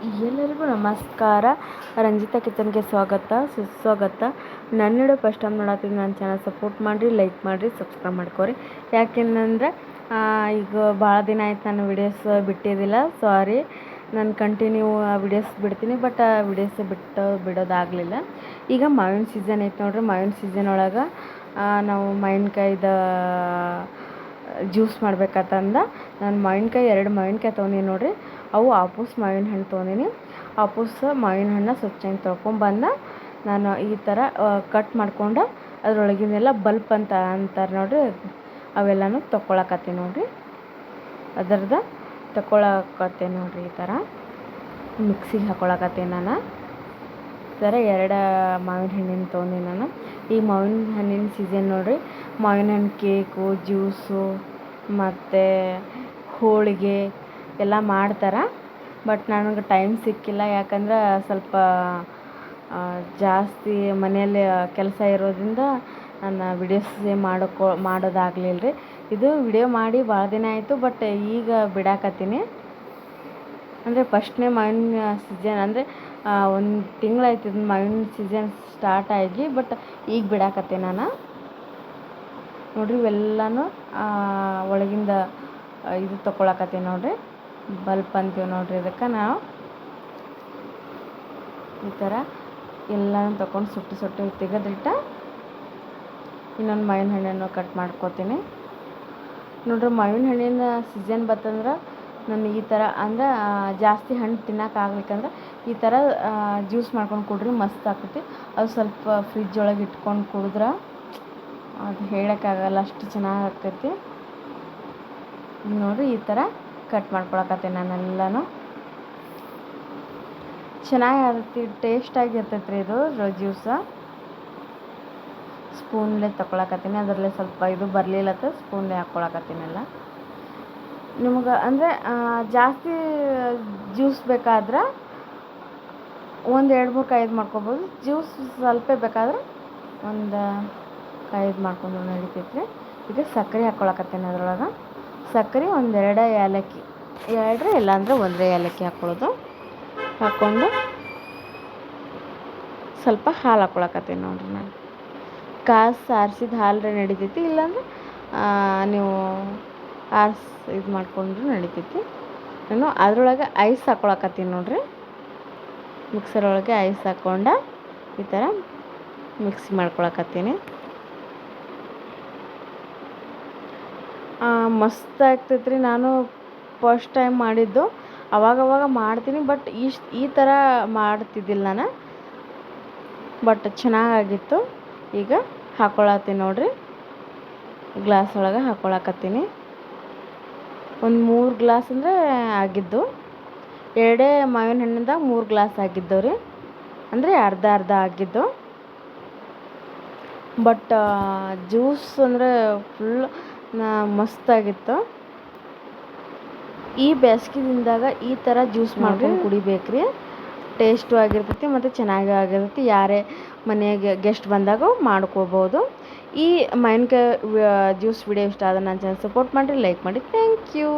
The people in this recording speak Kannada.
ಎಲ್ಲರಿಗೂ ನಮಸ್ಕಾರ. ರಂಜಿತಾ ಕಿಚನ್ಗೆ ಸ್ವಾಗತ ಸುಸ್ವಾಗತ. ನನ್ನ ವಿಡಿಯೋ ಫಸ್ಟ್ ಟೈಮ್ ನೋಡತ್ತೀನಿ, ನನ್ನ ಚಾನಲ್ ಸಪೋರ್ಟ್ ಮಾಡಿರಿ, ಲೈಕ್ ಮಾಡಿರಿ, ಸಬ್ಸ್ಕ್ರೈಬ್ ಮಾಡ್ಕೊರಿ. ಯಾಕೆಂದರೆ ಈಗ ಭಾಳ ದಿನ ಆಯ್ತು ನಾನು ವಿಡಿಯೋಸ್ ಬಿಟ್ಟಿದ್ದಿಲ್ಲ, ಸಾರಿ. ನಾನು ಕಂಟಿನ್ಯೂ ವಿಡಿಯೋಸ್ ಬಿಡ್ತೀನಿ, ಬಟ್ ಆ ವಿಡಿಯೋಸ್ ಬಿಡೋದಾಗಲಿಲ್ಲ. ಈಗ ಮಾವಿನ ಸೀಸನ್ ಐತೆ ನೋಡ್ರಿ. ಮಾವಿನ ಸೀಸನ್ ಒಳಗೆ ನಾವು ಮಾವಿನಕಾಯ್ದು ಜ್ಯೂಸ್ ಮಾಡ್ಬೇಕಂತಂದ ನಾನು ಮಾವಿನಕಾಯಿ 2 ಮಾವಿನಕಾಯಿ ತೊಗೊಂಡಿನಿ ನೋಡ್ರಿ. ಅವು ಆಪೂಸ್ ಮಾವಿನ ಹಣ್ಣು ತೊಗೊಂಡಿನಿ. ಆಪೂಸ್ ಮಾವಿನ ಹಣ್ಣು ಸ್ವಚ್ಛಾಗಿ ತೊಳ್ಕೊಂಬಂದು ನಾನು ಈ ಥರ ಕಟ್ ಮಾಡ್ಕೊಂಡು ಅದರೊಳಗಿನೆಲ್ಲ ಬಲ್ಪ್ ಅಂತಾರೆ ನೋಡ್ರಿ, ಅವೆಲ್ಲನೂ ತೊಗೊಳಕತ್ತೀನಿ ನೋಡ್ರಿ. ಅದರದ್ದು ತೊಗೊಳಕತ್ತೀನಿ ನೋಡ್ರಿ. ಈ ಥರ ಮಿಕ್ಸಿಗೆ ಹಾಕ್ಕೊಳಕತ್ತೀನಿ ನಾನು. ಈ ಥರ 2 ಮಾವಿನ ಹಣ್ಣಿನ ತೊಗೊಂಡಿನಿ ನಾನು. ಈ ಮಾವಿನ ಹಣ್ಣಿನ ಸೀಸನ್ ನೋಡ್ರಿ. ಮಾವಿನ ಹಣ್ಣು ಕೇಕು, ಜ್ಯೂಸು ಮತ್ತು ಹೋಳಿಗೆ ಎಲ್ಲ ಮಾಡ್ತಾರೆ. ಬಟ್ ನನಗೆ ಟೈಮ್ ಸಿಕ್ಕಿಲ್ಲ, ಯಾಕಂದ್ರೆ ಸ್ವಲ್ಪ ಜಾಸ್ತಿ ಮನೆಯಲ್ಲಿ ಕೆಲಸ ಇರೋದ್ರಿಂದ ನಾನು ವಿಡಿಯೋಸ್ ಮಾಡೋದಾಗಲಿಲ್ಲ ರೀ. ಇದು ವಿಡಿಯೋ ಮಾಡಿ ಭಾಳ ದಿನ ಆಯಿತು, ಬಟ್ ಈಗ ಬಿಡಾಕತ್ತೀನಿ. ಅಂದರೆ ಫಸ್ಟ್ನೇ ಮಾವಿನ ಸೀಸನ್, ಅಂದರೆ 1 ತಿಂಗಳಾಯ್ತು ಇದು ಮಾವಿನ ಸೀಸನ್ ಸ್ಟಾರ್ಟ್ ಆಗಿ, ಬಟ್ ಈಗ ಬಿಡಾಕತ್ತೀನಿ ನಾನು ನೋಡ್ರಿ. ಇವೆಲ್ಲನೂ ಒಳಗಿಂದ ಇದು ತೊಗೊಳಕತ್ತೀನಿ ನೋಡ್ರಿ, ಬಲ್ಪ್ ಅಂತೀವಿ ನೋಡ್ರಿ. ಇದಕ್ಕೆ ನಾವು ಈ ಥರ ಎಲ್ಲನೂ ತೊಗೊಂಡು ಸುಟ್ಟು ತೆಗೆದಿಟ್ಟು ಇನ್ನೊಂದು ಮಾವಿನ ಹಣ್ಣನ್ನು ಕಟ್ ಮಾಡ್ಕೋತೀನಿ ನೋಡ್ರಿ. ಮಾವಿನ ಹಣ್ಣಿನ ಸೀಸನ್ ಬತ್ತಂದ್ರೆ ನಾನು ಈ ಥರ, ಅಂದ್ರೆ ಜಾಸ್ತಿ ಹಣ್ಣು ತಿನ್ನೋಕ್ಕಾಗ್ಲಿಕ್ಕಂದ್ರೆ ಈ ಥರ ಜ್ಯೂಸ್ ಮಾಡ್ಕೊಂಡು ಕುಡ್ರಿ, ಮಸ್ತ್ ಆಗ್ತೈತಿ. ಅದು ಸ್ವಲ್ಪ ಫ್ರಿಜ್ ಒಳಗೆ ಇಟ್ಕೊಂಡು ಕುಡಿದ್ರೆ ಅದು ಹೇಳೋಕ್ಕಾಗಲ್ಲ, ಅಷ್ಟು ಚೆನ್ನಾಗಿ ಆಗ್ತೈತಿ ನೋಡಿರಿ. ಈ ಥರ ಕಟ್ ಮಾಡ್ಕೊಳಕತ್ತೀನಿ ನಾನೆಲ್ಲನೂ. ಚೆನ್ನಾಗಿ ಆಗ್ತೈತಿ, ಟೇಸ್ಟಾಗಿ ಇರ್ತೈತೆ ರೀ ಇದು ಜ್ಯೂಸ. ಸ್ಪೂನ್ಲೇ ತೊಗೊಳಕತ್ತೀನಿ, ಅದರಲ್ಲೇ ಸ್ವಲ್ಪ ಇದು ಬರಲಿಲ್ಲತ್ತ ಸ್ಪೂನ್ಲೇ ಹಾಕ್ಕೊಳಕತ್ತೀನೆಲ್ಲ. ನಿಮ್ಗೆ ಅಂದರೆ ಜಾಸ್ತಿ ಜ್ಯೂಸ್ ಬೇಕಾದ್ರೆ 1 2 3 5 ಮಾಡ್ಕೊಬೋದು. ಜ್ಯೂಸ್ ಸ್ವಲ್ಪ ಬೇಕಾದ್ರೆ 1 5 ಮಾಡ್ಕೊಂಡು ನಡಿತೈತ್ರಿ. ಈಗ ಸಕ್ಕರೆ ಹಾಕ್ಕೊಳಕತ್ತೀನಿ ಅದ್ರೊಳಗೆ. ಸಕ್ಕರೆ 1 2 ಏಲಕ್ಕಿ, 2 ಇಲ್ಲಾಂದ್ರೆ 1 ಏಲಕ್ಕಿ ಹಾಕ್ಕೊಳ್ಳೋದು. ಹಾಕ್ಕೊಂಡು ಸ್ವಲ್ಪ ಹಾಲು ಹಾಕ್ಕೊಳಕತ್ತೀನಿ ನೋಡ್ರಿ. ನಾನು ಆರಿಸಿದ ಹಾಲು ನಡಿತೈತಿ, ಇಲ್ಲಾಂದ್ರೆ ನೀವು ಇದು ಮಾಡ್ಕೊಂಡ್ರು ನಡಿತೈತಿ. ನಾನು ಅದರೊಳಗೆ ಐಸ್ ಹಾಕ್ಕೊಳಕತ್ತೀನಿ ನೋಡ್ರಿ. ಮಿಕ್ಸರ್ ಒಳಗೆ ಐಸ್ ಹಾಕ್ಕೊಂಡು ಈ ಥರ ಮಿಕ್ಸ್ ಮಾಡ್ಕೊಳಕತ್ತೀನಿ. ಮಸ್ತ್ ಆಗ್ತೈತೆ ರೀ. ನಾನು ಫಸ್ಟ್ ಟೈಮ್ ಮಾಡಿದ್ದು, ಅವಾಗವಾಗ ಮಾಡ್ತೀನಿ, ಬಟ್ ಈ ಥರ ಮಾಡ್ತಿದ್ದಿಲ್ಲ ನಾನು, ಬಟ್ ಚೆನ್ನಾಗಾಗಿತ್ತು. ಈಗ ಹಾಕ್ಕೊಳತ್ತೀನಿ ನೋಡ್ರಿ, ಗ್ಲಾಸ್ ಒಳಗೆ ಹಾಕ್ಕೊಳಕತ್ತೀನಿ. 1 3 ಗ್ಲಾಸ್ ಅಂದರೆ ಆಗಿದ್ದು, 2 ಮಾವಿನ ಹಣ್ಣಿಂದ 3 ಗ್ಲಾಸ್ ಆಗಿದ್ದವು ರೀ, ಅಂದರೆ ಅರ್ಧ ಅರ್ಧ ಆಗಿದ್ದು. ಬಟ್ ಜ್ಯೂಸ್ ಅಂದರೆ ಫುಲ್ ಮಸ್ತಾಗಿತ್ತು. ಈ ಬೇಸಿಗೆದಿಂದಾಗ ಈ ಥರ ಜ್ಯೂಸ್ ಮಾಡ್ಕೊಂಡು ಕುಡಿಬೇಕ್ರಿ, ಟೇಸ್ಟು ಆಗಿರ್ತೈತಿ ಮತ್ತು ಚೆನ್ನಾಗಿ ಆಗಿರ್ತೈತಿ. ಯಾರೇ ಮನೆಗೆ ಗೆಸ್ಟ್ ಬಂದಾಗ ಮಾಡ್ಕೋಬೋದು. ಈ ಮಾವಿನಕಾಯಿ ಜ್ಯೂಸ್ ವಿಡಿಯೋ ಇಷ್ಟ ಆದ್ರೆ ನನ್ನ ಚಾನಲ್ ಸಪೋರ್ಟ್ ಮಾಡಿರಿ, ಲೈಕ್ ಮಾಡಿ. Thank you.